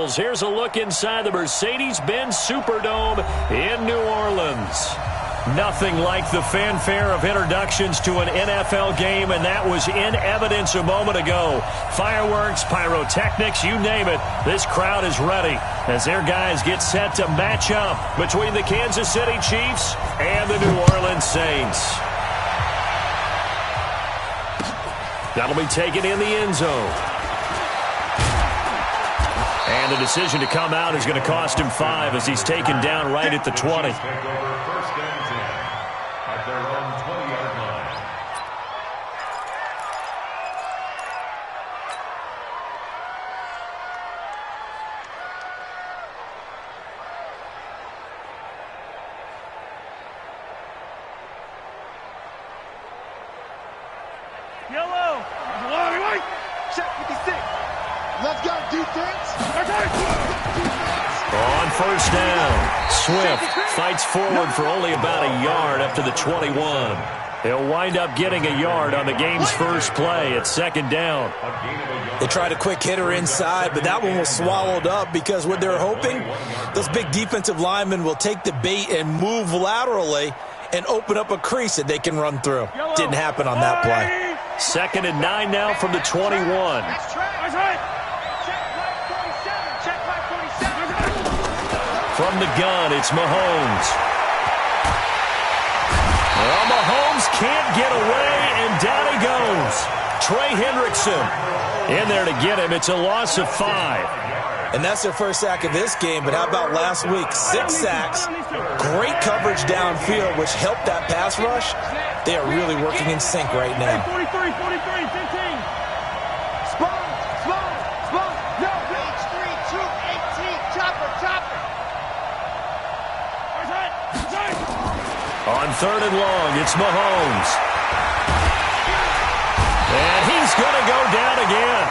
Eagles. Here's a look inside the Mercedes-Benz Superdome in New Orleans. Nothing like the fanfare of introductions to an NFL game, and that was in evidence a moment ago. Fireworks, pyrotechnics, you name it. This crowd is ready as their guys get set to match up between the Kansas City Chiefs and the New Orleans Saints. That'll be taken in the end zone. And the decision to come out is going to cost him 5 as he's taken down right at the 20. Yellow. Check 56. Let's go, defense. On first down, Swift fights forward for only about a yard up to the 21. He'll wind up getting a yard on the game's first play at second down. They tried a quick hitter inside, but that one was swallowed up because what they're hoping, those big defensive linemen will take the bait and move laterally and open up a crease that they can run through. Didn't happen on that play. Second and 9 now from the 21. From the gun, it's Mahomes. Well, Mahomes can't get away, and down he goes. Trey Hendrickson in there to get him. It's a loss of 5. And that's their first sack of this game, but how about last week? 6 sacks, great coverage downfield, which helped that pass rush. They are really working in sync right now. 43, 15. Spawn. No, page 3, 2, 18. Chopper. On third and long, it's Mahomes. And he's going to go down again.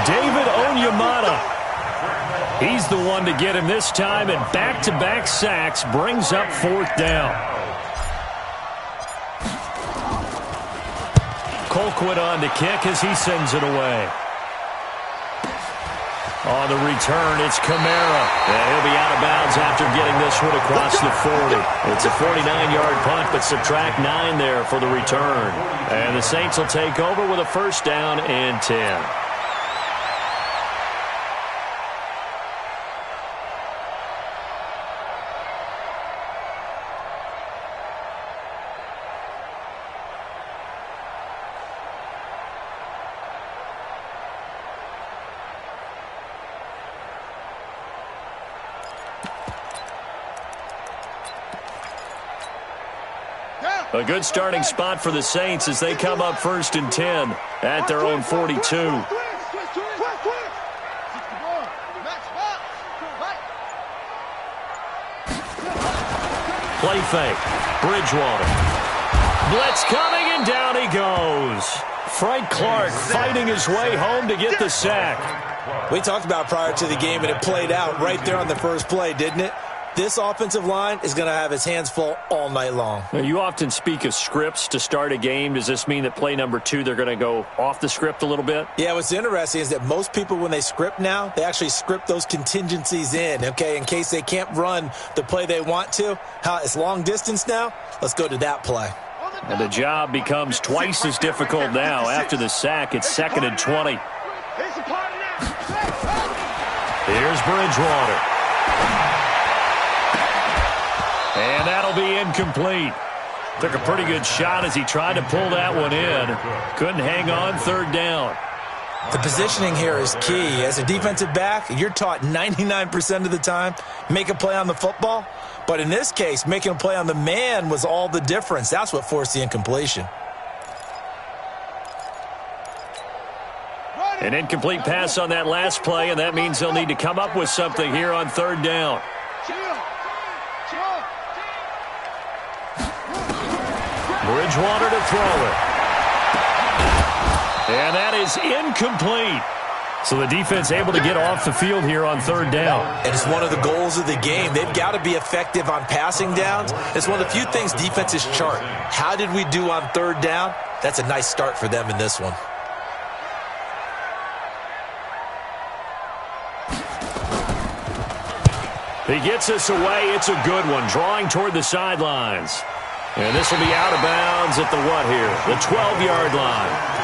David Onyemata. He's the one to get him this time, and back-to-back sacks brings up fourth down. Colquitt on to kick as he sends it away. On the return, it's Kamara. And he'll be out of bounds after getting this one across the 40. It's a 49-yard punt, but subtract 9 there for the return. And the Saints will take over with a first down and 10. A good starting spot for the Saints as they come up first and 10 at their own 42. Play fake. Bridgewater. Blitz coming, and down he goes. Frank Clark fighting his way home to get the sack. We talked about prior to the game, and it played out right there on the first play, didn't it? This offensive line is going to have his hands full all night long. Now, you often speak of scripts to start a game. Does this mean that play number 2, they're going to go off the script a little bit? Yeah, what's interesting is that most people, when they script now, they actually script those contingencies in, okay, in case they can't run the play they want to. It's long distance now. Let's go to that play. And the job becomes twice as difficult now. After the sack, it's second and 20. Here's Bridgewater. And that'll be incomplete. Took a pretty good shot as he tried to pull that one in. Couldn't hang on third down. The positioning here is key. As a defensive back, you're taught 99% of the time, make a play on the football. But in this case, making a play on the man was all the difference. That's what forced the incompletion. An incomplete pass on that last play, and that means they'll need to come up with something here on third down. Bridgewater to throw it. And that is incomplete. So the defense able to get off the field here on third down. And it's one of the goals of the game. They've got to be effective on passing downs. It's one of the few things defenses chart. How did we do on third down? That's a nice start for them in this one. He gets this away. It's a good one, drawing toward the sidelines. And this will be out of bounds at the what here? The 12-yard line.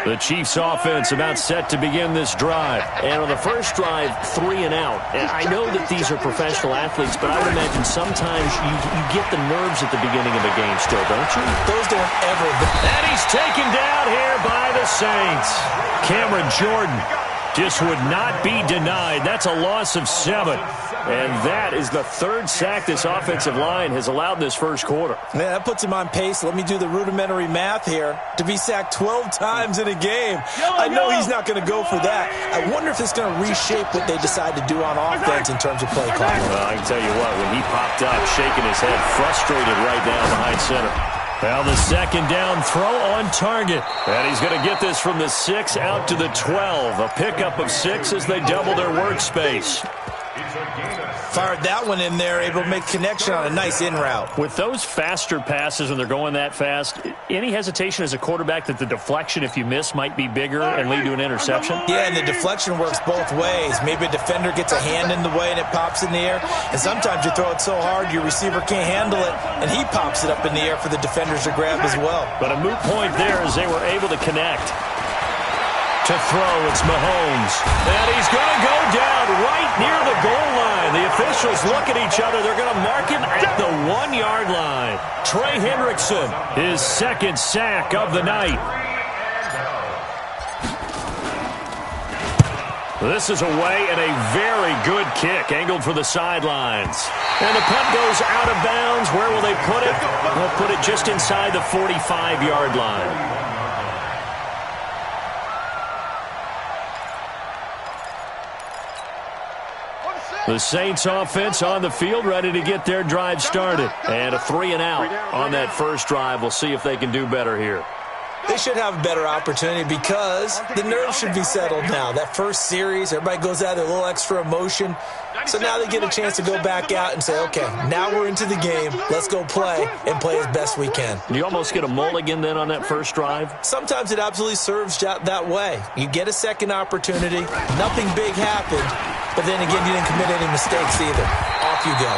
The Chiefs offense about set to begin this drive. And on the first drive, 3 and out. And I know that these are professional athletes, but I would imagine sometimes you get the nerves at the beginning of a game still, don't you? Those don't ever. And he's taken down here by the Saints. Cameron Jordan just would not be denied. That's a loss of 7. And that is the 3rd sack this offensive line has allowed this first quarter. Yeah, that puts him on pace. Let me do the rudimentary math here. To be sacked 12 times in a game. I know he's not going to go for that. I wonder if it's going to reshape what they decide to do on offense in terms of play calling. Well, I can tell you what, when he popped up, shaking his head, frustrated right now behind center. Now the second down throw on target. And he's going to get this from the 6 out to the 12. A pickup of 6 as they double their workspace. Fired that one in there, able to make connection on a nice in route. With those faster passes when they're going that fast, any hesitation as a quarterback that the deflection, if you miss, might be bigger and lead to an interception? Yeah, and the deflection works both ways. Maybe a defender gets a hand in the way and it pops in the air. And sometimes you throw it so hard your receiver can't handle it, and he pops it up in the air for the defenders to grab as well. But a moot point there as they were able to connect. To throw, it's Mahomes. And he's going to go down right near the goal line. The officials look at each other. They're going to mark him at the 1-yard line. Trey Hendrickson, his 2nd sack of the night. This is away and a very good kick, angled for the sidelines. And the punt goes out of bounds. Where will they put it? They'll put it just inside the 45-yard line. The Saints offense on the field, ready to get their drive started. And a 3 and out on that first drive. We'll see if they can do better here. They should have a better opportunity because the nerves should be settled now. That first series, everybody goes out with a little extra emotion. So now they get a chance to go back out and say, okay, now we're into the game. Let's go play and play as best we can. Do you almost get a mulligan then on that first drive? Sometimes it absolutely serves that way. You get a second opportunity. Nothing big happened. But then again, you didn't commit any mistakes either. Off you go.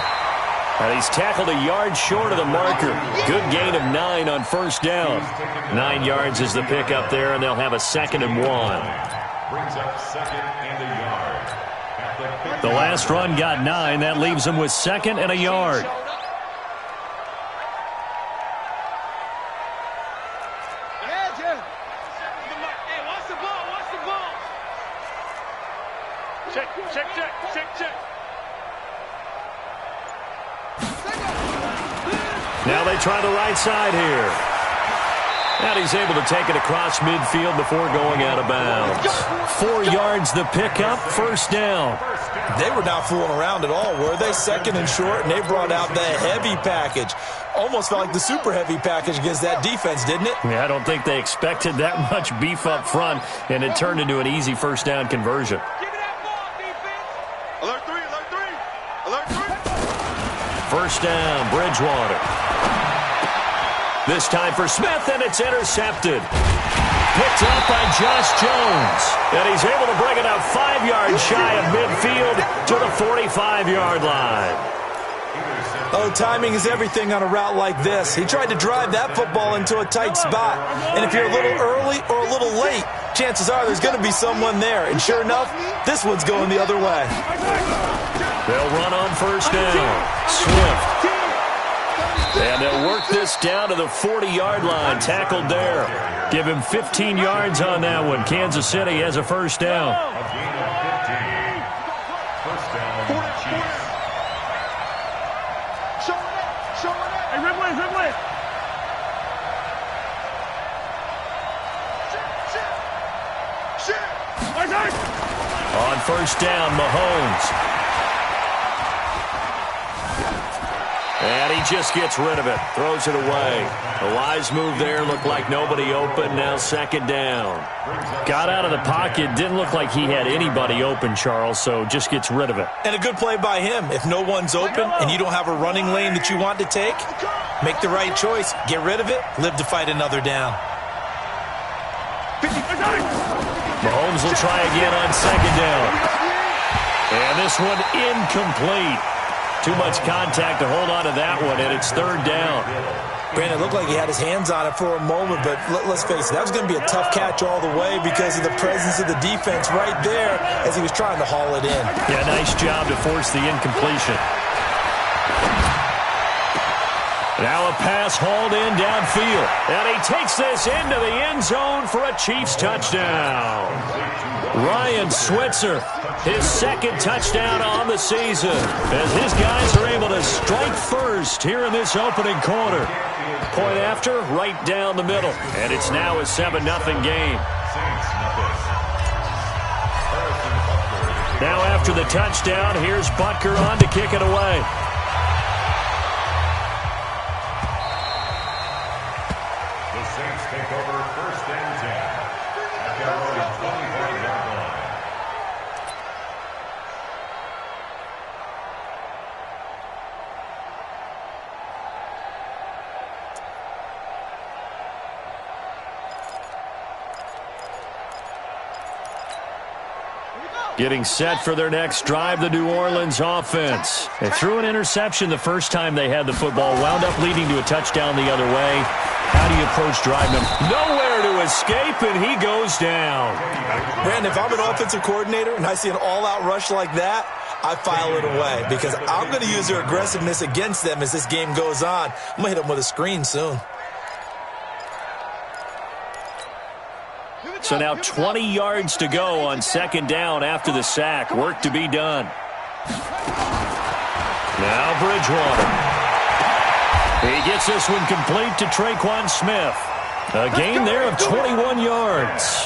And he's tackled a yard short of the marker. Good gain of 9 on first down. 9 yards is the pickup there, and they'll have a 2nd and 1. Brings up 2nd and a yard. The last run got 9. That leaves them with 2nd and a yard. Now they try the right side here. And he's able to take it across midfield before going out of bounds. 4 yards the pickup, first down. They were not fooling around at all, were they? 2nd and short, and they brought out the heavy package. Almost felt like the super heavy package against that defense, didn't it? Yeah, I don't think they expected that much beef up front, and it turned into an easy first down conversion. Alert 3, alert 3, alert 3. First down, Bridgewater. This time for Smith, and it's intercepted. Picked up by Josh Jones. And he's able to bring it up 5 yards shy of midfield to the 45-yard line. Oh, timing is everything on a route like this. He tried to drive that football into a tight spot. And if you're a little early or a little late, chances are there's going to be someone there. And sure enough, this one's going the other way. They'll run on first down. Swift. And they'll work this down to the 40-yard line. Tackled there. Give him 15 yards on that one. Kansas City has a first down. On first down, Mahomes. And he just gets rid of it. Throws it away. A wise move there. Looked like nobody open. Now 2nd down. Got out of the pocket. Didn't look like he had anybody open, Charles, so just gets rid of it. And a good play by him. If no one's open and you don't have a running lane that you want to take, Make the right choice. Get rid of it. Live to fight another down. Mahomes will try again on second down. And this one incomplete. Too much contact to hold on to that one, and it's third down. Brandon, it looked like he had his hands on it for a moment, but let's face it, that was going to be a tough catch all the way because of the presence of the defense right there as he was trying to haul it in. Yeah, nice job to force the incompletion. Now a pass hauled in downfield. And he takes this into the end zone for a Chiefs touchdown. Ryan Switzer, his second touchdown on the season, as his guys are able to strike first here in this opening quarter. Point after, right down the middle. And it's now a 7-0 game. Now after the touchdown, here's Butker on to kick it away. The Saints take over first and 10 at their own 25-yard line. Getting set for their next drive, the New Orleans offense. They threw an interception the first time they had the football, wound up leading to a touchdown the other way. How do you approach driving them? Nowhere to escape, and he goes down. Brandon, if I'm an offensive coordinator and I see an all-out rush like that, I file it away because I'm going to use their aggressiveness against them as this game goes on. I'm going to hit them with a screen soon. So now 20 yards to go on second down after the sack. Work to be done. Now Bridgewater. He gets this one complete to Traquan Smith. A gain there of 21 yards.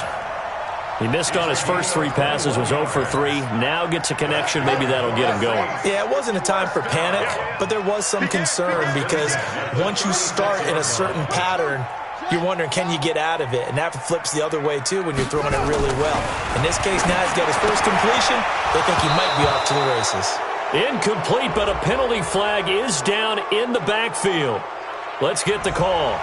He missed on his first three passes, was 0 for 3. Now gets a connection. Maybe that'll get him going. Yeah, it wasn't a time for panic, but there was some concern because once you start in a certain pattern, you're wondering, can you get out of it? And that flips the other way, too, when you're throwing it really well. In this case, now he's got his first completion. They think he might be off to the races. Incomplete, but a penalty flag is down in the backfield. Let's get the call.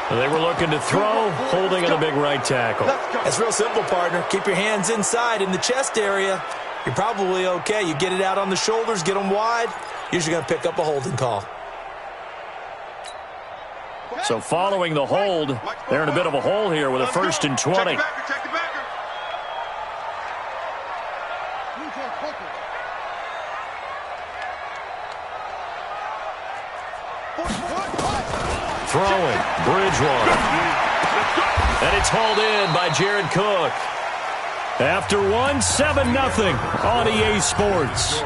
They were looking to throw, holding on a big right tackle. That's real simple, partner. Keep your hands inside in the chest area. You're probably okay. You get it out on the shoulders, get them wide. Usually going to pick up a holding call. So following the hold, they're in a bit of a hole here with a 1st and 20. Check the backer. Throwing, Bridgewater. And it's hauled in by Jared Cook. After one, 7-0 on EA Sports.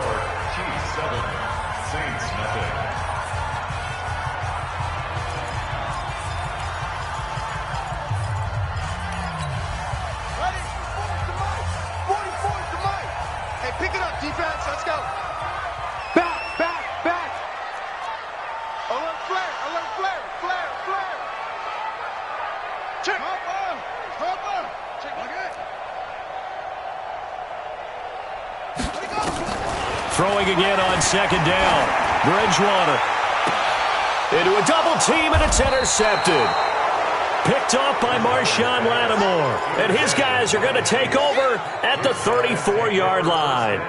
Defense, let's go. Back. Alert flare. Check. Hopper. Check. Okay. Throwing again on second down. Bridgewater. Into a double team, and it's intercepted. Picked off by Marshawn Lattimore. And his guys are going to take over at the 34-yard line.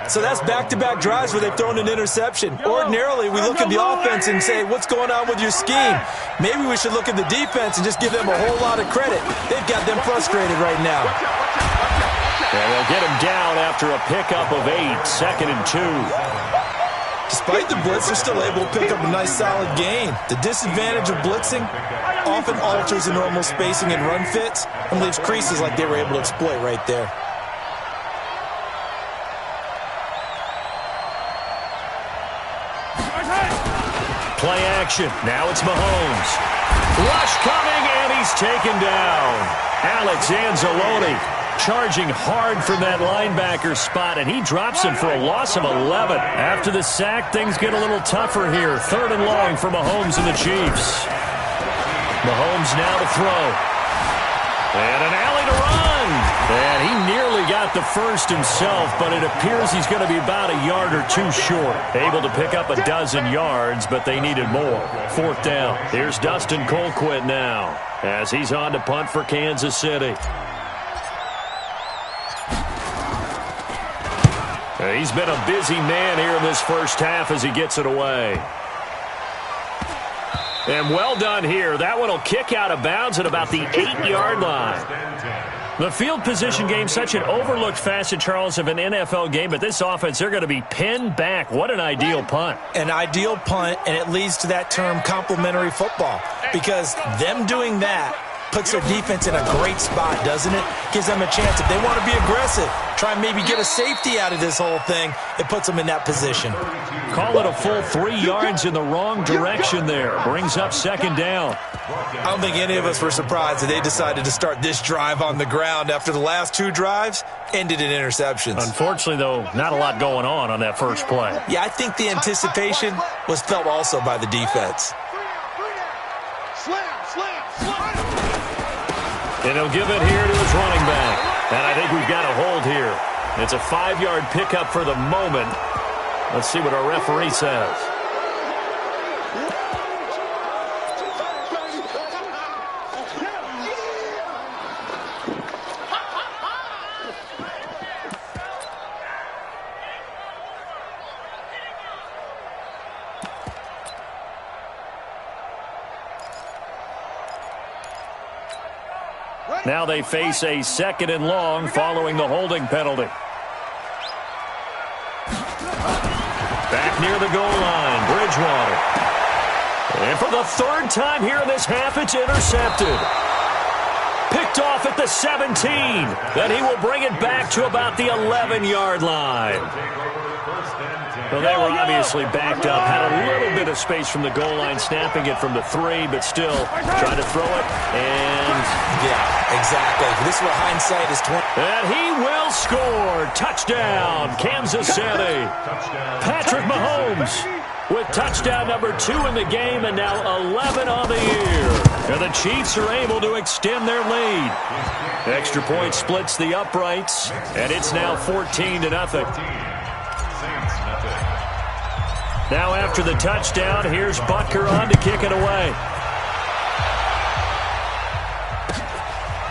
So that's back-to-back drives where they've thrown an interception. Ordinarily, we look at the offense and say, what's going on with your scheme? Maybe we should look at the defense and just give them a whole lot of credit. They've got them frustrated right now. And they'll get him down after a pickup of 8, 2nd and 2. Despite the blitz, they're still able to pick up a nice, solid gain. The disadvantage of blitzing often alters the normal spacing and run fits and leaves creases like they were able to exploit right there. Play action. Now it's Mahomes. Rush coming, and he's taken down. Alex Anzalone charging hard from that linebacker spot, and he drops him for a loss of 11. After the sack, things get a little tougher here. 3rd and long for Mahomes and the Chiefs. Mahomes now to throw. And an alley to run. And he nearly got the first himself, but it appears he's going to be about a yard or two short. Able to pick up a dozen yards, but they needed more. Fourth down. Here's Dustin Colquitt now as he's on to punt for Kansas City. He's been a busy man here in this first half as he gets it away. And well done here. That one will kick out of bounds at about the 8-yard line. The field position game, such an overlooked facet, Charles, of an NFL game, but this offense, they're going to be pinned back. What an ideal punt. An ideal punt, and it leads to that term complementary football, because them doing that puts their defense in a great spot, doesn't it? Gives them a chance. If they want to be aggressive, try and maybe get a safety out of this whole thing, it puts them in that position. Call it a full 3 yards in the wrong direction there. Brings up second down. I don't think any of us were surprised that they decided to start this drive on the ground after the last 2 drives ended in interceptions. Unfortunately, though, not a lot going on that first play. Yeah, I think the anticipation was felt also by the defense. And he'll give it here to his running back. And I think we've got a hold here. It's a 5-yard pickup for the moment. Let's see what our referee says. Now they face a 2nd and long following the holding penalty. Back near the goal line, Bridgewater. And for the 3rd time here in this half, it's intercepted. Picked off at the 17. Then he will bring it back to about the 11-yard line. Well, they were obviously backed up, had a little bit of space from the goal line, snapping it from the 3, but still trying to throw it. And yeah, exactly. This is what hindsight is 20. And he will score. Touchdown, Kansas City. Patrick Mahomes with touchdown number 2 in the game, and now 11 on the year. And the Chiefs are able to extend their lead. Extra point splits the uprights, and it's now 14-0. Now after the touchdown, here's Butker on to kick it away.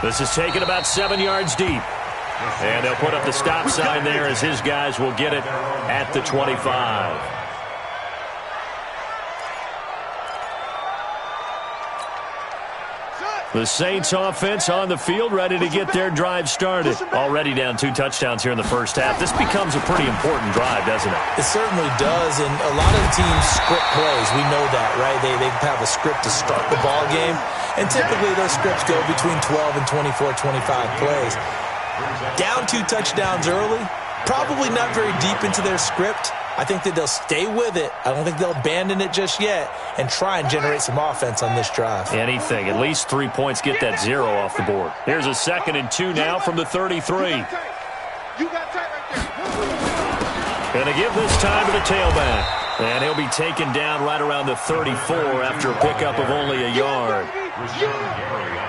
This is taken about 7 yards deep. And they'll put up the stop sign there as his guys will get it at the 25. The Saints offense on the field, ready to get their drive started. Already down 2 touchdowns here in the first half. This becomes a pretty important drive, doesn't it? It certainly does, and a lot of the teams script plays. We know that, right? They have a script to start the ball game, and typically those scripts go between 12 and 24, 25 plays. Down 2 touchdowns early, probably not very deep into their script. I think that they'll stay with it. I don't think they'll abandon it just yet and try and generate some offense on this drive. Anything. At least 3 points, get that 0 off the board. Here's a 2nd and 2 now from the 33. Gonna give this time to the tailback. And he'll be taken down right around the 34 after a pickup of only a yard.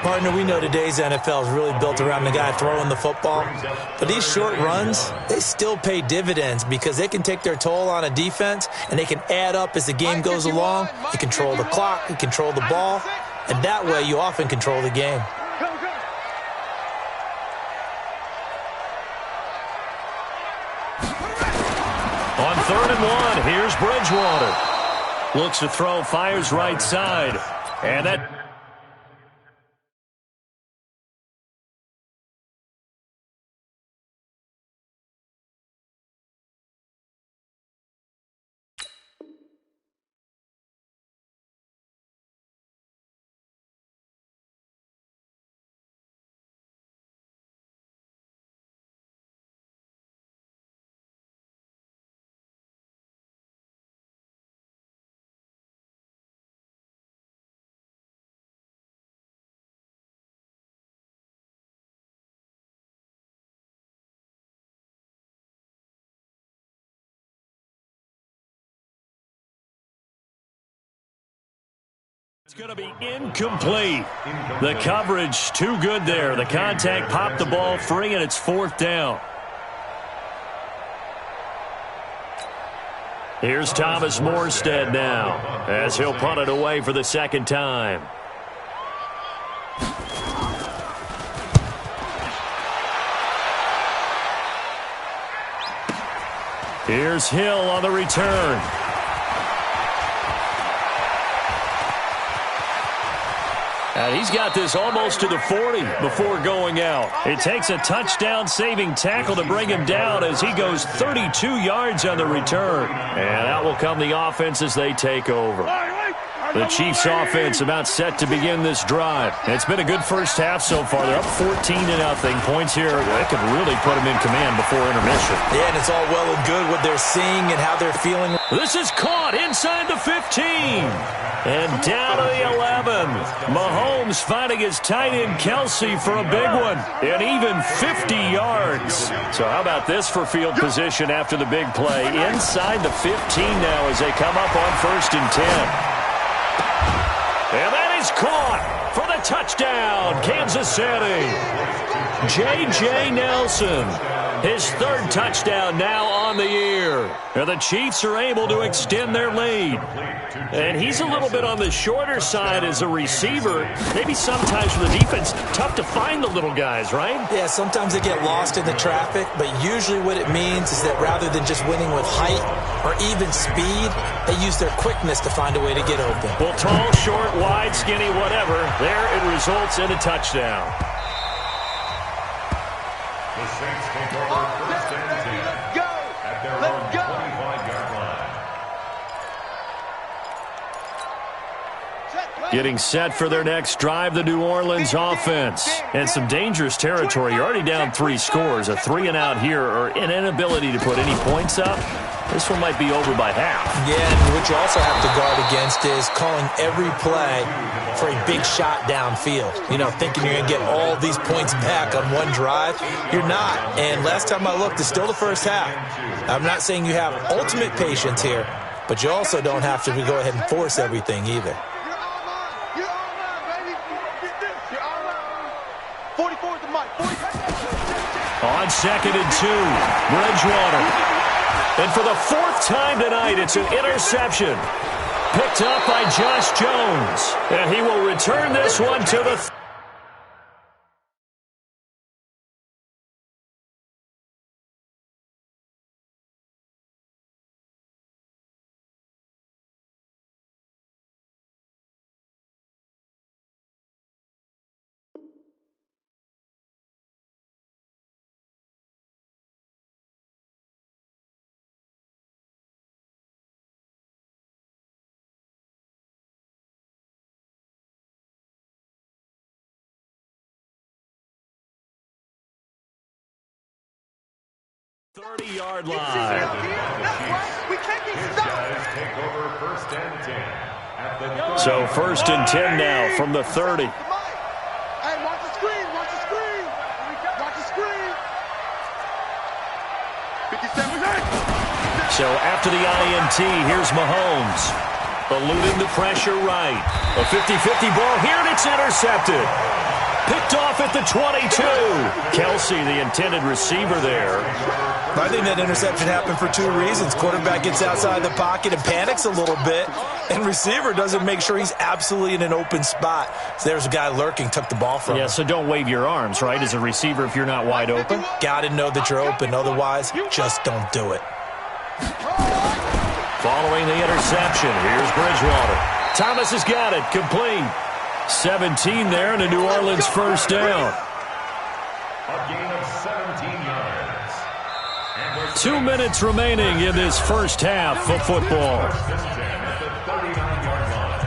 Partner, we know today's NFL is really built around the guy throwing the football. But these short runs, they still pay dividends because they can take their toll on a defense and they can add up as the game goes along. You control the clock, you control the ball, and that way you often control the game. On 3rd and 1, here's Bridgewater. Looks to throw, fires right side. And that It's going to be incomplete. The coverage too good there. The contact popped the ball free, and it's 4th down. Here's Thomas Morstead now as he'll punt it away for the 2nd time. Here's Hill on the return. And he's got this almost to the 40 before going out. It takes a touchdown-saving tackle to bring him down as he goes 32 yards on the return. And out will come the offense as they take over. The Chiefs offense about set to begin this drive. It's been a good first half so far. They're up 14-0. Points here that could really put them in command before intermission. Yeah, and it's all well and good what they're seeing and how they're feeling. This is caught inside the 15. And down to the 11. Mahomes finding his tight end Kelsey for a big one. And even 50 yards. So how about this for field position after the big play? Inside the 15 now as they come up on 1st and 10. And that is caught for the touchdown, Kansas City. J.J. Nelson, his 3rd touchdown now on the year. And the Chiefs are able to extend their lead. And he's a little bit on the shorter side as a receiver. Maybe sometimes for the defense, tough to find the little guys, right? Yeah, sometimes they get lost in the traffic, but usually what it means is that rather than just winning with height or even speed, they use their quickness to find a way to get open. Well, tall, short, wide, skinny, whatever, there it results in a touchdown. The Saints take over 1st and 10 at their own 25-yard line. Getting set for their next drive, the New Orleans offense. And some dangerous territory. You're already down 3 scores. A 3-and-out here or an inability to put any points up. This one might be over by half. Yeah, and what you also have to guard against is calling every play for a big shot downfield. You know, thinking you're going to get all these points back on one drive. You're not. And last time I looked, it's still the first half. I'm not saying you have ultimate patience here, but you also don't have to go ahead and force everything either. On 2nd and 2, Bridgewater. And for the 4th time tonight, it's an interception. Picked up by Josh Jones. And he will return this one to the... /30 line. We can't be stopped. Take over 1st and 10 at the So 1st and 10 now from the 30. Hey, watch the screen. Watch the screen. Watch the screen. 57. So after the INT, here's Mahomes. Eluding the pressure right. A 50-50 ball here, and it's intercepted. Picked off at the 22. Kelsey, the intended receiver there. I think that interception happened for 2 reasons. Quarterback gets outside the pocket and panics a little bit, and receiver doesn't make sure he's absolutely in an open spot. So there's a guy lurking, took the ball from him. Yeah, so don't wave your arms, right, as a receiver if you're not wide open? Got to know that you're open. Otherwise, just don't do it. Following the interception, here's Bridgewater. Thomas has got it, complete. 17 there, and a New Orleans 1st down. A gain of 17 yards. 2 minutes remaining in this first half of football. At the 39-yard line.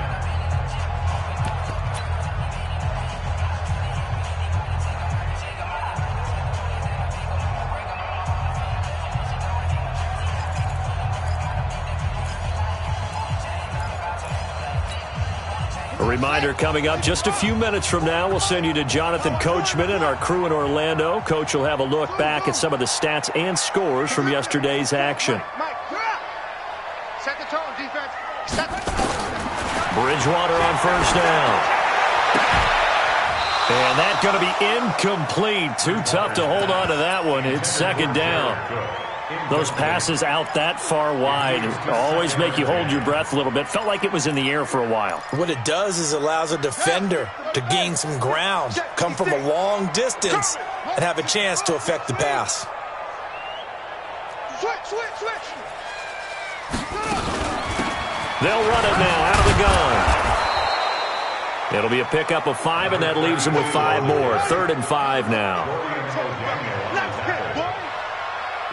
A reminder coming up just a few minutes from now, we'll send you to Jonathan Coachman and our crew in Orlando. Coach will have a look back at some of the stats and scores from yesterday's action. Mike, set the tone, defense. Set the Bridgewater on first down. And that's going to be incomplete. Too tough to hold on to that one. It's second down. Those passes out that far wide always make you hold your breath a little bit. Felt like it was in the air for a while. What it does is allows a defender to gain some ground, come from a long distance, and have a chance to affect the pass. Switch. They'll run it now out of the gun. It'll be a pickup of 5, and that leaves them with 5 more. 3rd and 5 now.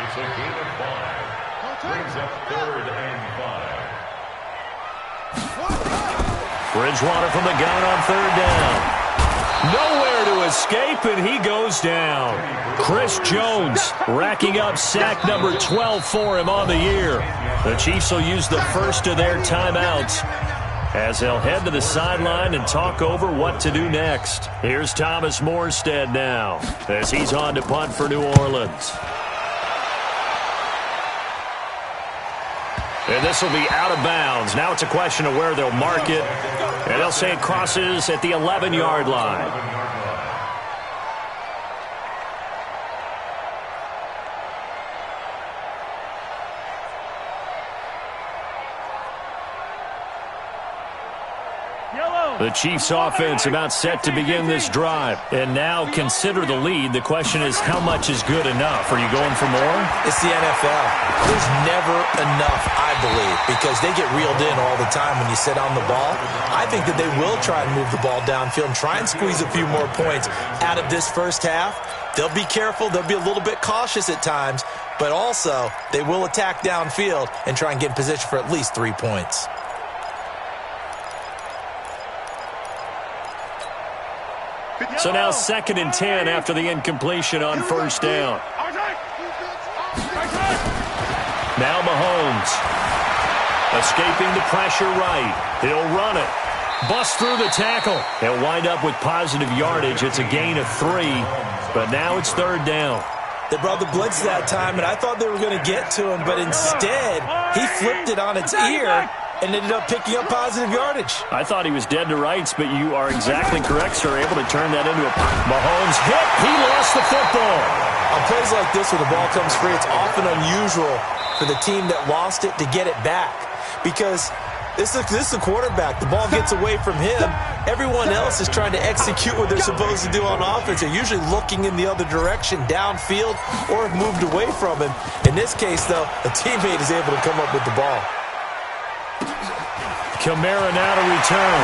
It's a gain of 5. Brings up 3rd and 5. Bridgewater from the gun on 3rd down. Nowhere to escape, and he goes down. Chris Jones racking up sack number 12 for him on the year. The Chiefs will use the first of their timeouts as they'll head to the sideline and talk over what to do next. Here's Thomas Morstead now as he's on to punt for New Orleans. And this will be out of bounds. Now it's a question of where they'll mark it. And they'll say it crosses at the 11-yard line. The Chiefs offense about set to begin this drive. And now consider the lead. The question is, how much is good enough? Are you going for more? It's the NFL. There's never enough, I believe, because they get reeled in all the time when you sit on the ball. I think that they will try and move the ball downfield and try and squeeze a few more points out of this first half. They'll be careful. They'll be a little bit cautious at times, but also they will attack downfield and try and get in position for at least 3 points. So now 2nd and 10 after the incompletion on first down. Now Mahomes. Escaping the pressure right. He'll run it. Bust through the tackle. He'll wind up with positive yardage. It's a gain of 3, but now it's 3rd down. They brought the blitz that time, and I thought they were going to get to him, but instead he flipped it on its ear and ended up picking up positive yardage. I thought he was dead to rights, but you are exactly correct, sir. Able to turn that into a Mahomes hit. He lost the football. On plays like this where the ball comes free, it's often unusual for the team that lost it to get it back because this is the quarterback. The ball gets away from him. Everyone else is trying to execute what they're supposed to do on offense. They're usually looking in the other direction, downfield, or have moved away from him. In this case, though, a teammate is able to come up with the ball. Kamara now to return.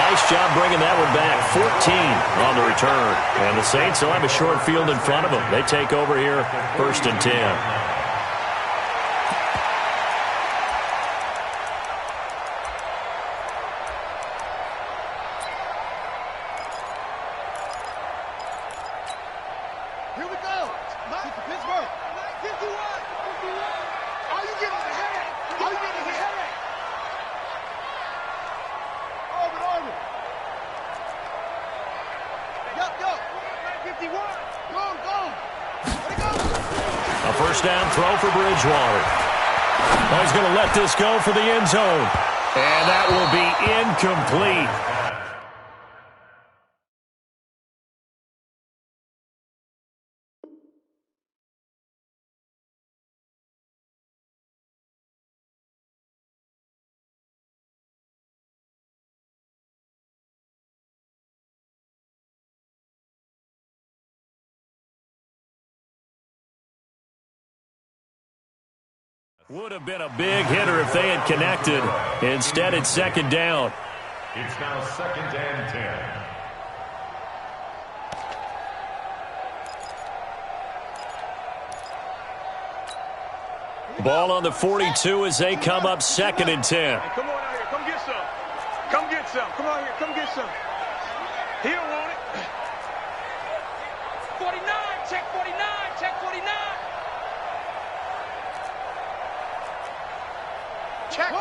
Nice job bringing that one back. 14 on the return. And the Saints will have a short field in front of them. They take over here, 1st and 10. A first down throw for Bridgewater. Oh, he's going to let this go for the end zone. And that will be incomplete. Would have been a big hitter if they had connected. Instead, it's 2nd down. It's now 2nd and 10. Ball on the 42 as they come up 2nd and 10. Hey, come on out here. Come get some. Come get some. Come on here. Come get some. He don't want it. 49. Check 49. Check 49. Check.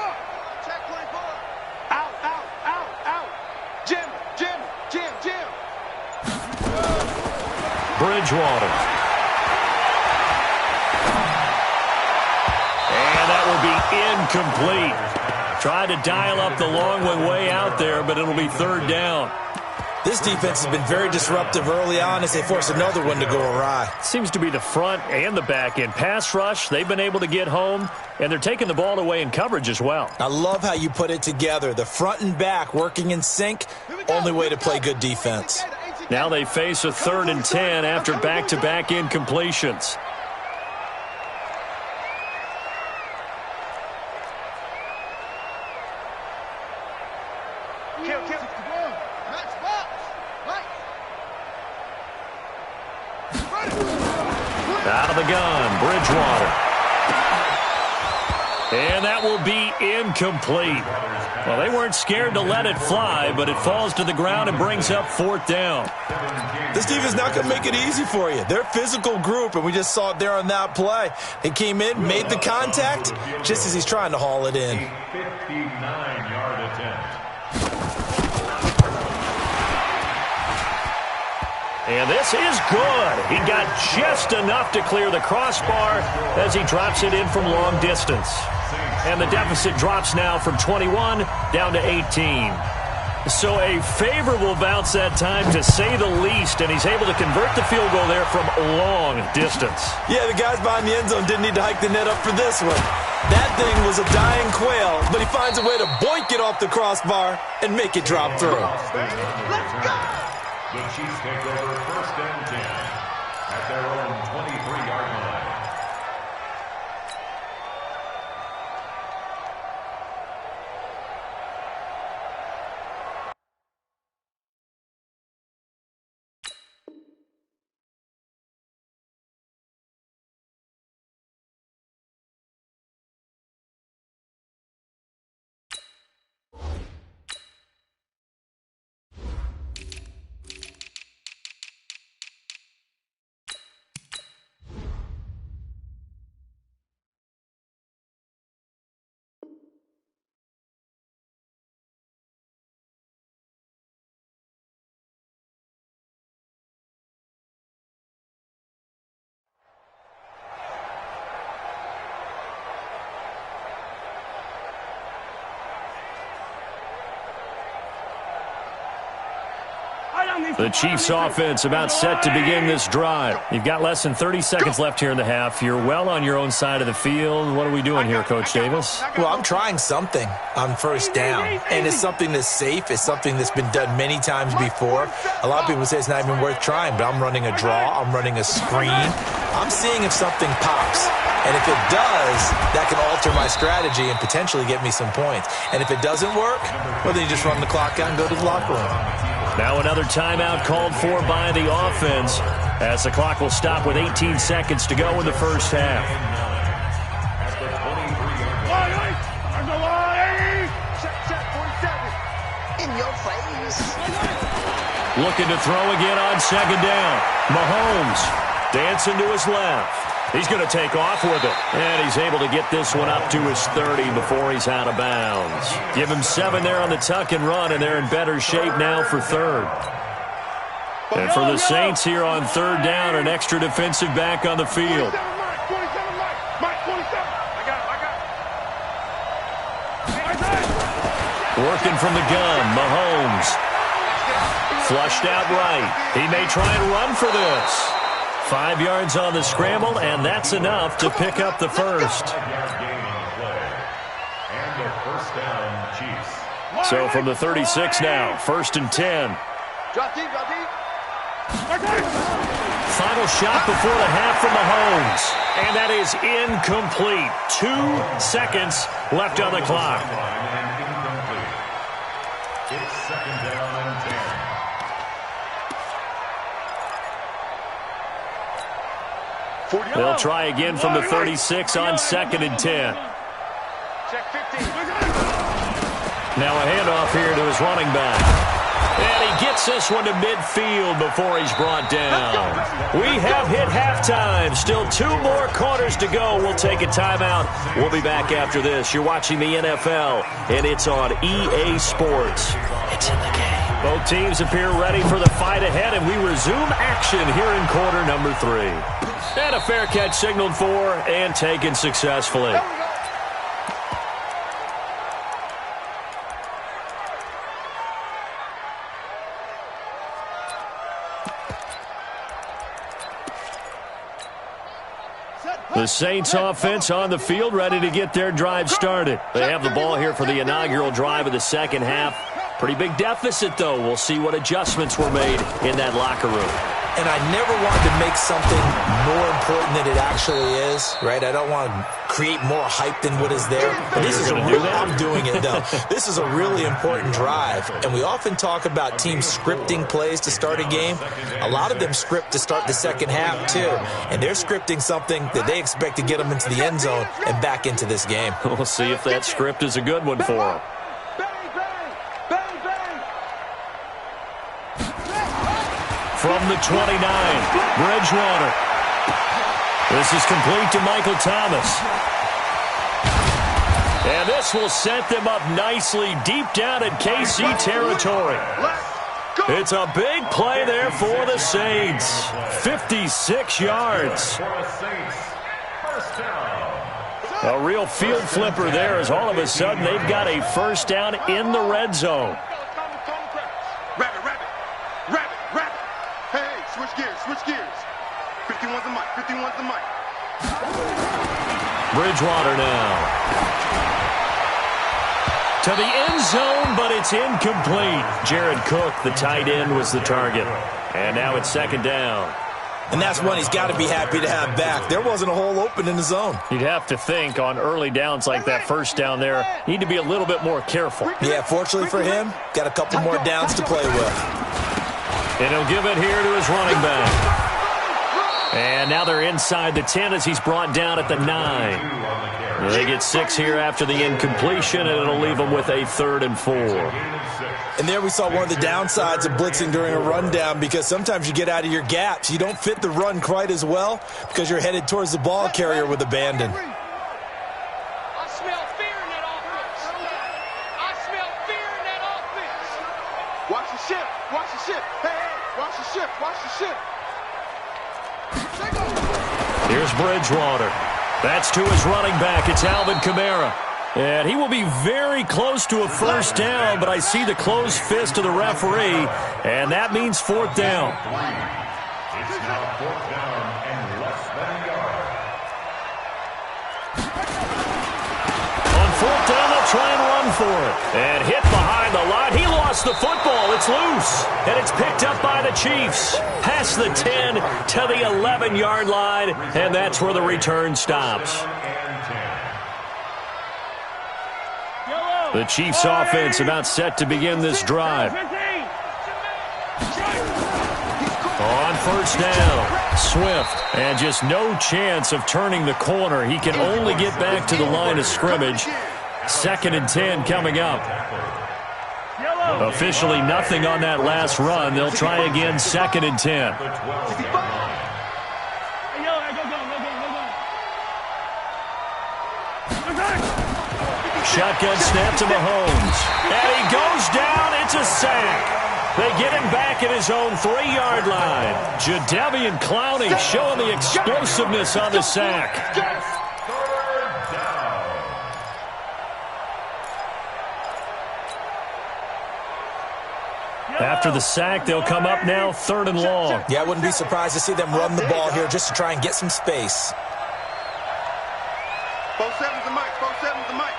Check 24. Out, out, out, out. Jim. Bridgewater. And that will be incomplete. Tried to dial up the long one way out there, but it'll be third down. This defense has been very disruptive early on as they force another one to go awry. Seems to be the front and the back end. Pass rush, they've been able to get home, and they're taking the ball away in coverage as well. I love how you put it together. The front and back working in sync, only way to play good defense. Now they face a 3rd and 10 after back-to-back incompletions. Out of the gun, Bridgewater. And that will be incomplete. Well, they weren't scared to let it fly, but it falls to the ground and brings up 4th down. This defense is not going to make it easy for you. They're a physical group, and we just saw it there on that play. They came in, made the contact, just as he's trying to haul it in. 59-yard attempt. And this is good. He got just enough to clear the crossbar as he drops it in from long distance. And the deficit drops now from 21 down to 18. So a favorable bounce that time, to say the least, and he's able to convert the field goal there from long distance. Yeah, the guys behind the end zone didn't need to hike the net up for this one. That thing was a dying quail, but he finds a way to boink it off the crossbar and make it drop through. Let's go! The Chiefs take over 1st and 10 at their own 23-yard line. The Chiefs offense about set to begin this drive. You've got less than 30 seconds left here in the half. You're well on your own side of the field. What are we doing here, Coach Davis? Well, I'm trying something on 1st down, and it's something that's safe. It's something that's been done many times before. A lot of people say it's not even worth trying, but I'm running a draw. I'm running a screen. I'm seeing if something pops. And if it does, that can alter my strategy and potentially get me some points. And if it doesn't work, well, then you just run the clock out and go to the locker room. Now another timeout called for by the offense as the clock will stop with 18 seconds to go in the first half. In your face. Looking to throw again on 2nd down. Mahomes dancing to his left. He's going to take off with it. And he's able to get this one up to his 30 before he's out of bounds. Give him 7 there on the tuck and run, and they're in better shape now for 3rd. And for the Saints here on 3rd down, an extra defensive back on the field. Working from the gun, Mahomes. Flushed out right. He may try and run for this. 5 yards on the scramble, and that's enough to pick up the first. So from the 36 now, 1st and 10. Final shot before the half from Mahomes. And that is incomplete. 2 seconds left on the clock. It's 2nd down and 10. They'll try again from the 36 on 2nd and 10. Now a handoff here to his running back. And he gets this one to midfield before he's brought down. We have hit halftime. Still 2 more quarters to go. We'll take a timeout. We'll be back after this. You're watching the NFL, and it's on EA Sports. It's in the game. Both teams appear ready for the fight ahead, and we resume action here in quarter number 3. And a fair catch signaled for and taken successfully. The Saints offense on the field, ready to get their drive started. They have the ball here for the inaugural drive of the second half. Pretty big deficit, though. We'll see what adjustments were made in that locker room. And I never wanted to make something more important than it actually is, right? I don't want to create more hype than what is there. But this is I'm doing it, though. This is a really important drive. And we often talk about teams scripting plays to start a game. A lot of them script to start the second half, too. And they're scripting something that they expect to get them into the end zone and back into this game. We'll see if that script is a good one for them. From the 29, Bridgewater. This is complete to Michael Thomas. And this will set them up nicely deep down in KC territory. It's a big play there for the Saints. 56 yards. A real field flipper there as all of a sudden they've got a first down in the red zone. Switch gears. 51's the mic. 51's the mic. Bridgewater now. To the end zone, but it's incomplete. Jared Cook, the tight end, was the target. And now it's second down. And that's one he's got to be happy to have back. There wasn't a hole open in the zone. You'd have to think on early downs like that first down there, need to be a little bit more careful. Yeah, fortunately for him, got a couple more downs to play with. And he'll give it here to his running back. And now they're inside the 10 as he's brought down at the 9. They get 6 here after the incompletion, and it'll leave them with a 3rd and 4. And there we saw one of the downsides of blitzing during a rundown, because sometimes you get out of your gaps. You don't fit the run quite as well because you're headed towards the ball carrier with abandon. I smell fear in that offense. I smell fear in that offense. Watch the ship. Watch the ship. Hey, watch the ship. Watch the ship. Here's Bridgewater. That's to his running back. It's Alvin Kamara. And he will be very close to a first down, but I see the closed fist of the referee, and that means 4th down. It's now 4th down and less than a yard. On 4th down, they'll try and run for it. And hit behind the line. He lost the football. It's loose. And it's picked up by the Chiefs. Past the 10 to the 11-yard line. And that's where the return stops. The Chiefs offense about set to begin this drive. On first down, Swift. And just no chance of turning the corner. He can only get back to the line of scrimmage. 2nd and 10 coming up. Officially nothing on that last run. They'll try again 2nd and 10. Shotgun snap to Mahomes. And he goes down. It's a sack. They get him back at his own 3-yard line. Jadeveon Clowney showing the explosiveness on the sack. After the sack, they'll come up now 3rd and long. Yeah, I wouldn't be surprised to see them run the ball here just to try and get some space. 4-7's the mic. 4-7's the mic.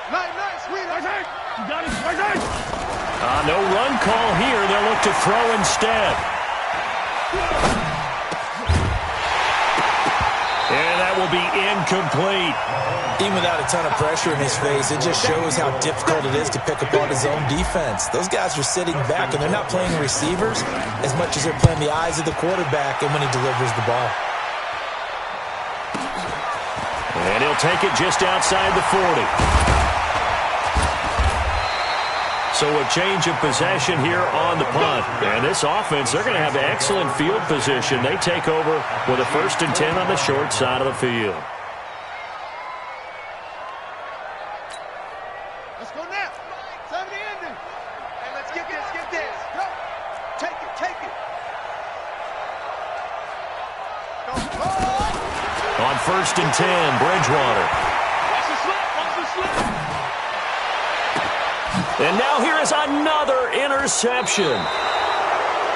Nice, sweet. You got it. No run call here. They'll look to throw instead. And that will be incomplete. Even without a ton of pressure in his face, it just shows how difficult it is to pick apart his own defense. Those guys are sitting back, and they're not playing receivers as much as they're playing the eyes of the quarterback and when he delivers the ball. And he'll take it just outside the 40. So a change of possession here on the punt. And this offense, they're going to have excellent field position. They take over with a 1st and 10 on the short side of the field. Let's go now. Time to end it. Hey, let's get this. Go. Take it. Go. On 1st and 10, Bridgewater. Watch the slip. And now here is another interception.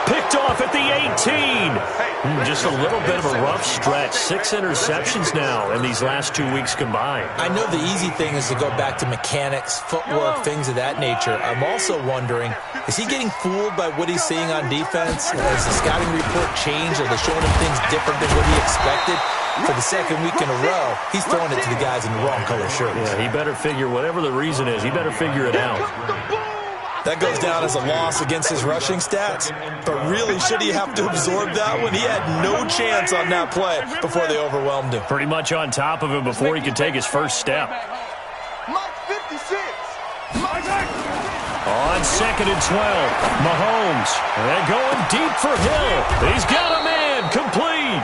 Pick picked off at the 18. Just a little bit of a rough stretch. 6 interceptions now in these last 2 weeks combined. I know the easy thing is to go back to mechanics, footwork, things of that nature. I'm also wondering, is he getting fooled by what he's seeing on defense? Has the scouting report changed? Are they showing him things different than what he expected? For the second week in a row, he's throwing it to the guys in the wrong color shirts. Yeah, he better figure, whatever the reason is, he better figure it out. That goes down as a loss against his rushing stats. But really, should he have to absorb that one? He had no chance on that play before they overwhelmed him. Pretty much on top of him before he could take his first step. Mike 56. On 2nd and 12, Mahomes. And going deep for Hill. He's got a man, complete.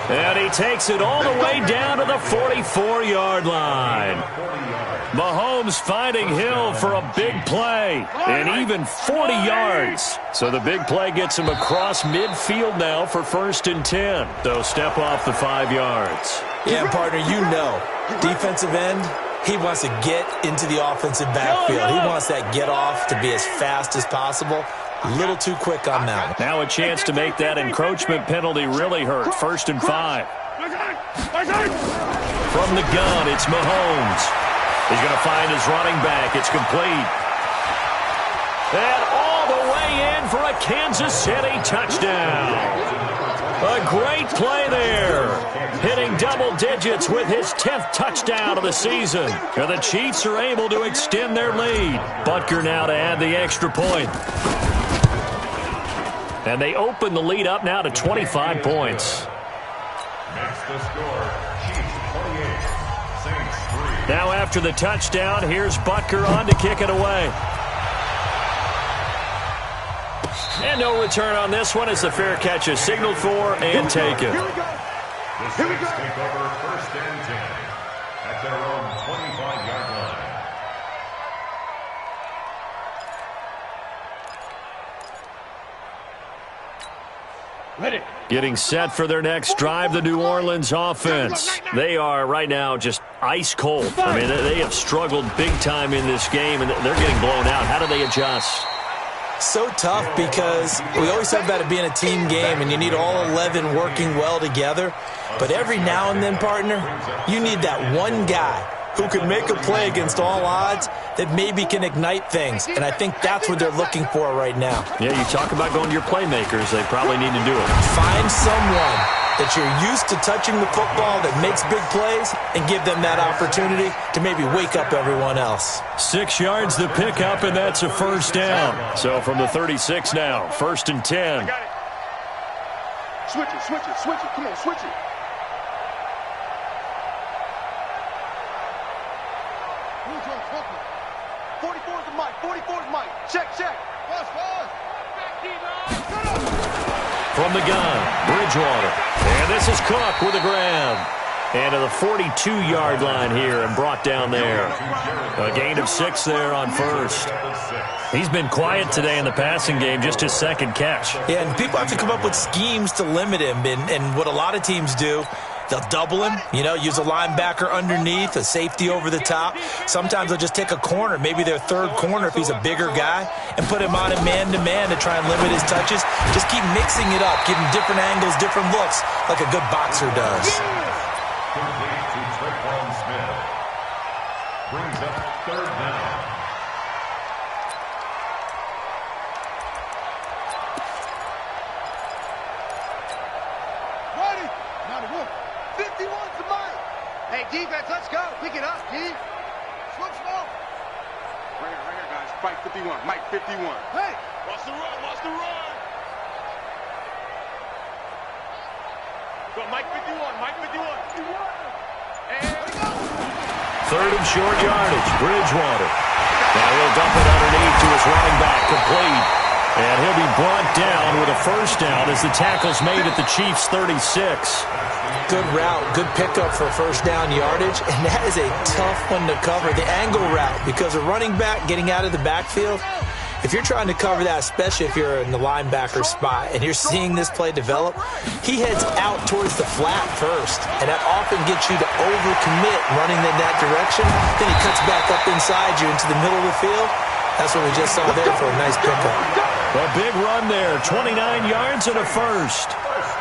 And he takes it all the way down to the 44-yard line. Mahomes finding Hill for a big play, and even 40 yards. So the big play gets him across midfield now for 1st and 10. So step off the 5 yards. Yeah, partner, you know, defensive end, he wants to get into the offensive backfield. He wants that get off to be as fast as possible. A little too quick on that one. Now a chance to make that encroachment penalty really hurt. 1st and 5. From the gun, it's Mahomes. He's going to find his running back. It's complete. And all the way in for a Kansas City touchdown. A great play there. Hitting double digits with his 10th touchdown of the season. And the Chiefs are able to extend their lead. Butker now to add the extra point. And they open the lead up now to 25 points. Next the score, Chiefs 28, Saints 3. Now after the touchdown, here's Butker on to kick it away. And no return on this one as the fair catch is signaled for and taken. The Saints take over 1st and 10 at their own 25-yard line. Ready. Getting set for their next drive, the New Orleans offense. They are right now just ice cold. I mean, they have struggled big time in this game, and they're getting blown out. How do they adjust? So tough because we always talk about it being a team game, and you need all 11 working well together. But every now and then, partner, you need that one guy who can make a play against all odds that maybe can ignite things. And I think that's what they're looking for right now. Yeah, you talk about going to your playmakers. They probably need to do it. Find someone that you're used to touching the football that makes big plays and give them that opportunity to maybe wake up everyone else. 6 yards the pickup, and that's a first down. So from the 36 now, 1st and 10. Got it. Switch it, switch it, switch it. Come on, switch it. Who's on football? 44's the mic, 44's Mike. Check, check. Fast. From the gun, Bridgewater. And this is Cook with a grab. And to the 42-yard line here and brought down there. A gain of 6 there on 1st. He's been quiet today in the passing game, just his 2nd catch. Yeah, and people have to come up with schemes to limit him. And what a lot of teams do, they'll double him, use a linebacker underneath, a safety over the top. Sometimes they'll just take a corner, maybe their 3rd corner if he's a bigger guy, and put him on a man-to-man to try and limit his touches. Just keep mixing it up, give him different angles, different looks, like a good boxer does. Complete to Tre'Quan Smith. Brings up 3rd down. Ready. Now the wolf. 51's the mic. Hey, defense, let's go. Pick it up, D. Switch ball. Right here, guys. Fight 51. Mike 51. Hey. Watch the run. Watch the run. Go, Mike 51. Mike 51. And we go. 3rd and short yardage, Bridgewater. Now he'll dump it underneath to his running back, complete. And he'll be brought down with a first down as the tackle's made at the Chiefs' 36. Good route, good pickup for first down yardage, and that is a tough one to cover, the angle route, because a running back getting out of the backfield, if you're trying to cover that, especially if you're in the linebacker spot and you're seeing this play develop, he heads out towards the flat first, and that often gets you to overcommit running in that direction. Then he cuts back up inside you into the middle of the field. That's what we just saw there for a nice pickup. A big run there, 29 yards and a first.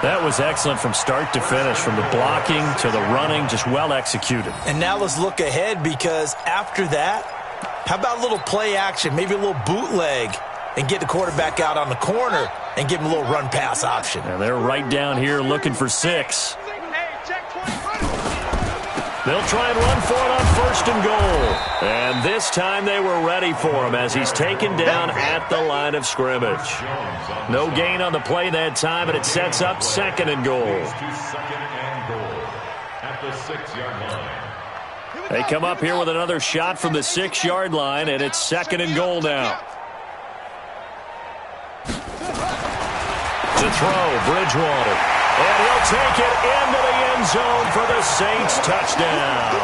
That was excellent from start to finish, from the blocking to the running, just well executed. And now let's look ahead, because after that, how about a little play action, maybe a little bootleg, and get the quarterback out on the corner and give him a little run-pass option. And they're right down here looking for 6. They'll try and run for it on 1st and goal. And this time they were ready for him as he's taken down at the line of scrimmage. No gain on the play that time, and it sets up 2nd and goal. They come up here with another shot from the 6-yard line, and it's 2nd and goal now. To throw, Bridgewater. And he'll take it into the end zone for the Saints touchdown.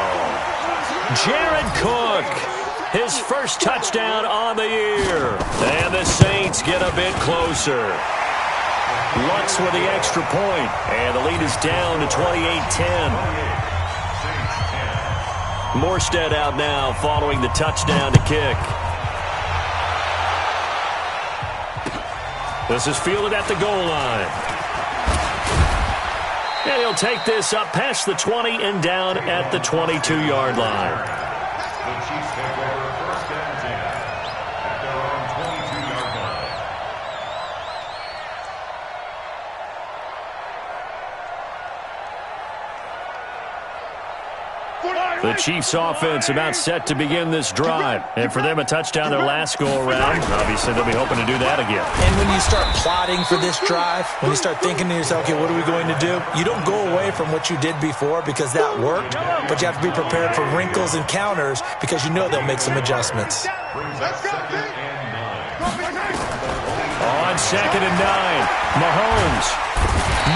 Jared Cook, his first touchdown on the year. And the Saints get a bit closer. Lutz with the extra point. And the lead is down to 28-10. Morstead out now following the touchdown to kick. This is fielded at the goal line. And he'll take this up past the 20 and down at the 22-yard line. The Chiefs take over 1st and 10 at their own 22-yard line. The Chiefs offense about set to begin this drive. And for them, a touchdown their last go-around. Obviously, they'll be hoping to do that again. And when you start plotting for this drive, when you start thinking to yourself, okay, what are we going to do? You don't go away from what you did before because that worked, but you have to be prepared for wrinkles and counters because you know they'll make some adjustments. On 2nd and 9, Mahomes.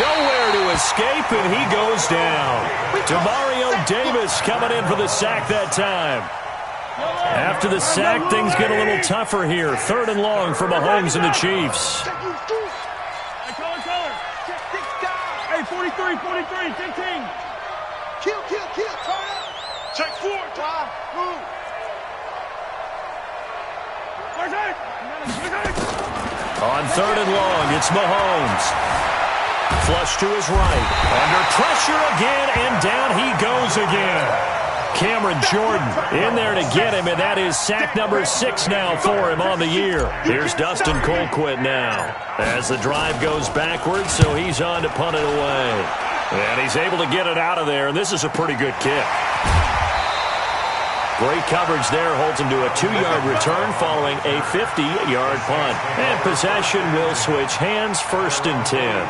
Nowhere to escape, and he goes down. Demario Davis coming in for the sack that time. After the sack, things get a little tougher here. 3rd and long for Mahomes and the Chiefs. Hey, 43, 15. Kill. Turn up. Check 4, drive. Move. On 3rd and long, it's Mahomes. Flush to his right. Under pressure again, and down he goes again. Cameron Jordan in there to get him, and that is sack number 6 now for him on the year. Here's Dustin Colquitt now as the drive goes backwards, so he's on to punt it away. And he's able to get it out of there, and this is a pretty good kick. Great coverage there, holds him to a 2-yard return following a 50-yard punt. And possession will switch hands, 1st and 10.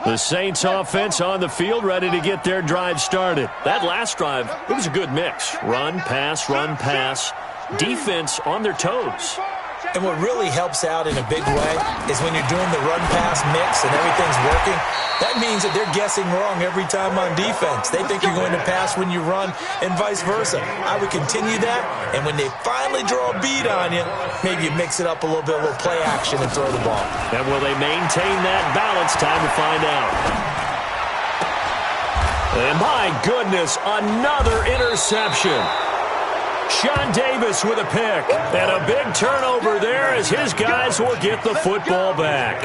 The Saints offense on the field, ready to get their drive started. That last drive, it was a good mix. Run, pass, run, pass. Defense on their toes. And what really helps out in a big way is when you're doing the run-pass mix and everything's working, that means that they're guessing wrong every time on defense. They think you're going to pass when you run and vice versa. I would continue that, and when they finally draw a beat on you, maybe you mix it up a little bit, a little play action and throw the ball. And will they maintain that balance? Time to find out. And my goodness, another interception. Sean Davis with a pick, and a big turnover there as his guys will get the football back.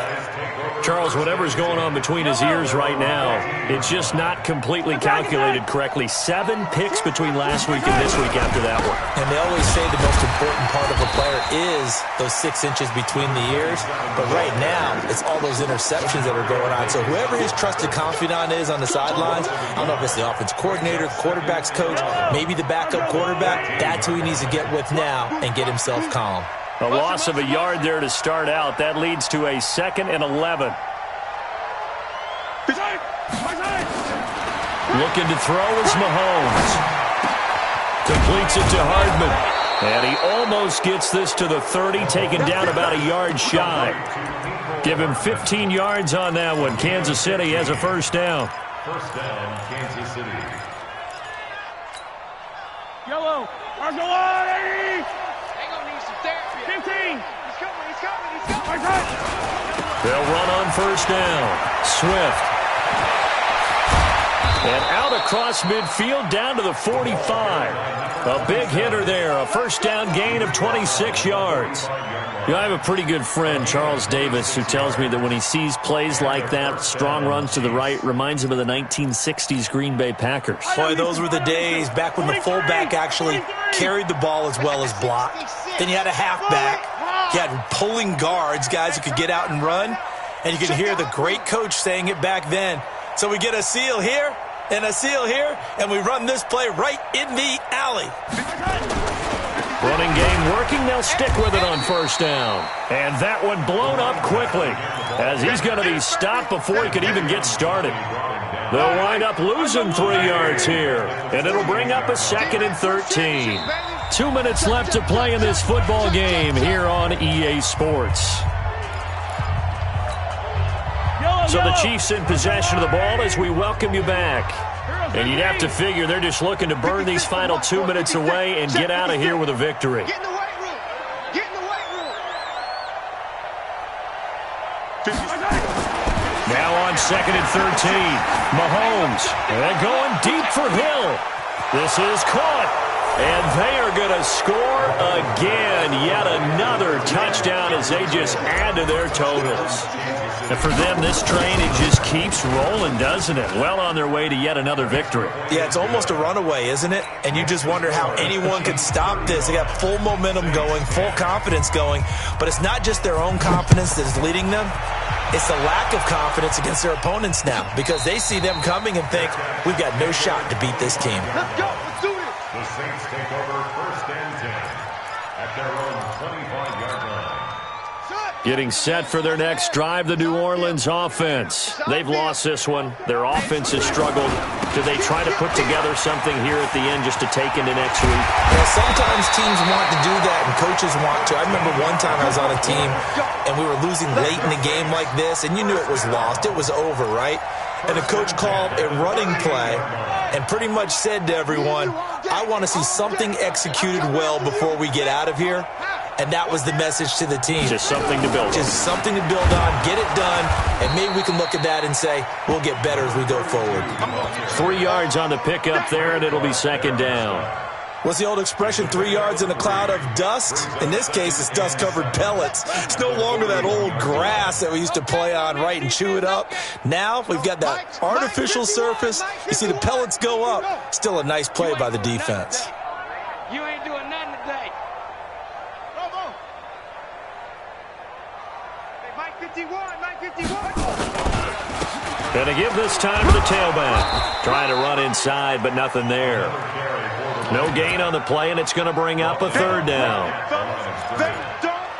Charles, whatever's going on between his ears right now, it's just not completely calculated correctly. 7 picks between last week and this week after that one. And they always say the most important part of a player is those 6 inches between the ears. But right now, it's all those interceptions that are going on. So whoever his trusted confidant is on the sidelines, I don't know if it's the offense coordinator, quarterback's coach, maybe the backup quarterback, that's who he needs to get with now and get himself calm. A loss of a yard there to start out. That leads to a 2nd and 11. Looking to throw is Mahomes. Completes it to Hardman. And he almost gets this to the 30, taken down about a yard shy. Give him 15 yards on that one. Kansas City has a 1st down. 1st down, Kansas City. Yellow. Argyle, 80. Hang on, needs some therapy. 15. He's coming. They'll run on 1st down. Swift. And out across midfield down to the 45. A big hitter there. A first down gain of 26 yards. You know, I have a pretty good friend, Charles Davis, who tells me that when he sees plays like that, strong runs to the right, reminds him of the 1960s Green Bay Packers. Boy, those were the days back when the fullback actually carried the ball as well as blocked. Then you had a halfback. You had pulling guards, guys who could get out and run. And you could hear the great coach saying it back then. So we get a seal here and a seal here, and we run this play right in the alley. Running game working. They'll stick with it on first down. And that one blown up quickly as he's going to be stopped before he could even get started. They'll wind up losing 3 yards here, and it'll bring up a 2nd and 13. 2 minutes left to play in this football game here on EA Sports. So the Chiefs in possession of the ball as we welcome you back. And you'd have to figure they're just looking to burn these final 2 minutes away and get out of here with a victory. Get in the weight room. Get in the weight room. Now on 2nd and 13. Mahomes. And going deep for Hill. This is caught. And they are going to score again. Yet another touchdown as they just add to their totals. And for them, this train, it just keeps rolling, doesn't it? Well on their way to yet another victory. Yeah, it's almost a runaway, isn't it? And you just wonder how anyone could stop this. They got full momentum going, full confidence going. But it's not just their own confidence that is leading them. It's the lack of confidence against their opponents now because they see them coming and think, we've got no shot to beat this team. Let's go. Let's do this. The Saints take over 1st and 10 at their own 25-yard line. Getting set for their next drive, the New Orleans offense. They've lost this one. Their offense has struggled. Do they try to put together something here at the end just to take into next week? Well, sometimes teams want to do that and coaches want to. I remember one time I was on a team and we were losing late in the game like this, and you knew it was lost. It was over, right? And the coach called a running play and pretty much said to everyone, I want to see something executed well before we get out of here. And that was the message to the team. Just something to build on. Just something to build on, get it done, and maybe we can look at that and say, we'll get better as we go forward. 3 yards on the pickup there, and it'll be 2nd down. What's the old expression, 3 yards in a cloud of dust? In this case, it's dust-covered pellets. It's no longer that old grass that we used to play on, right, and chew it up. Now we've got that artificial surface. You see the pellets go up. Still a nice play by the defense. You ain't doing nothing today. Mike 51, Mike 51. Gonna give this time to the tailback. Trying to run inside, but nothing there. No gain on the play, and it's going to bring up a 3rd down.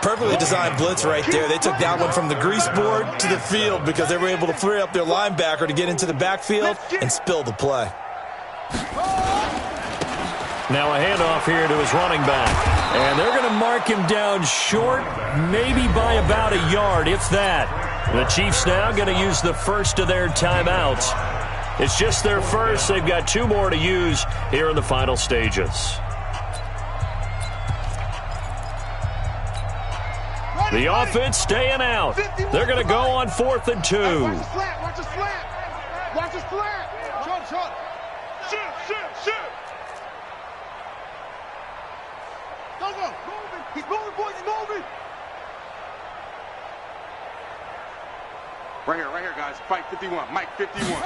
Perfectly designed blitz right there. They took that one from the grease board to the field because they were able to free up their linebacker to get into the backfield and spill the play. Now a handoff here to his running back. And they're going to mark him down short, maybe by about a yard, if that. The Chiefs now going to use the first of their timeouts. It's just their first. They've got 2 more to use here in the final stages. The offense staying out. They're going to go on 4th and 2. Watch the slant. Watch the slant. Watch the slant. Short. Shoot. Go. Moving. He's moving, boys. He's moving. Right here, guys. Mike 51. Mike 51.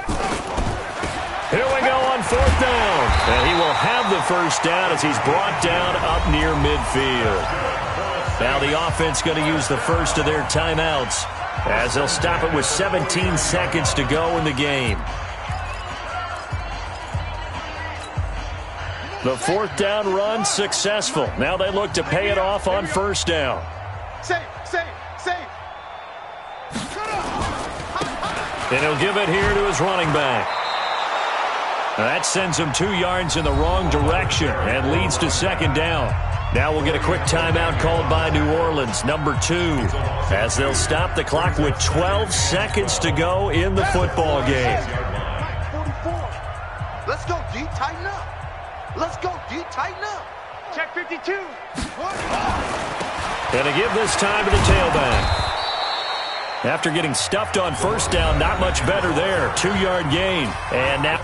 Here we go on 4th down. And he will have the first down as he's brought down up near midfield. Now the offense going to use the first of their timeouts as they'll stop it with 17 seconds to go in the game. The 4th down run successful. Now they look to pay it off on 1st down. Save. And he'll give it here to his running back. That sends him 2 yards in the wrong direction and leads to 2nd down. Now we'll get a quick timeout called by New Orleans, number 2, as they'll stop the clock with 12 seconds to go in the football game. 44. Let's go, D. Tighten up. Check 52. And to give this time to the tailback. After getting stuffed on 1st down, not much better there. 2-yard gain. And now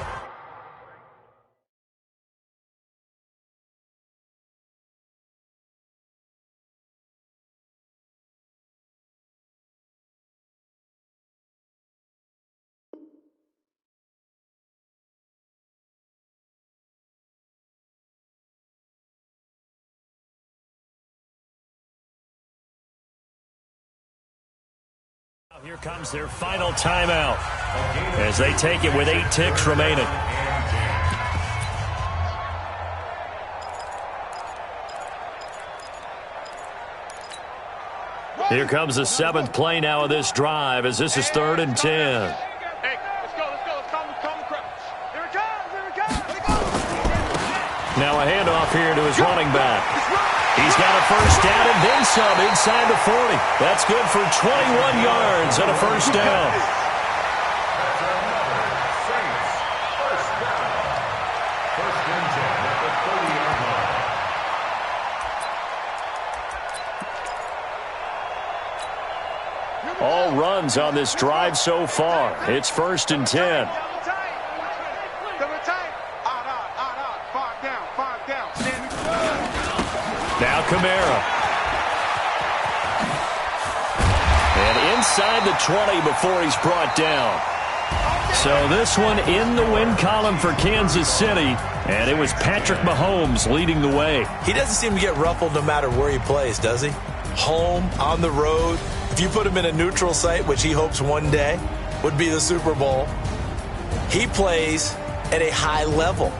Here comes their final timeout as they take it with 8 ticks remaining. Here comes the 7th play now of this drive as this is 3rd and 10. Hey, let's go. Let's calm the crowd. Here it comes. Now a handoff here to his running back. He's got a first down and then some inside the 40. That's good for 21 yards and a first down. That's another Saints first down. 1st and 10 at the 30-yard line. All runs on this drive so far. It's 1st and 10. Now Kamara. And inside the 20 before he's brought down. So this one in the win column for Kansas City. And it was Patrick Mahomes leading the way. He doesn't seem to get ruffled no matter where he plays, does he? Home, on the road. If you put him in a neutral site, which he hopes one day would be the Super Bowl, he plays at a high level.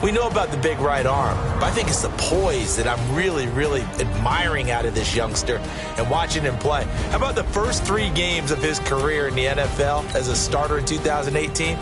We know about the big right arm, but I think it's the poise that I'm really, really admiring out of this youngster and watching him play. How about the first 3 games of his career in the NFL as a starter in 2018?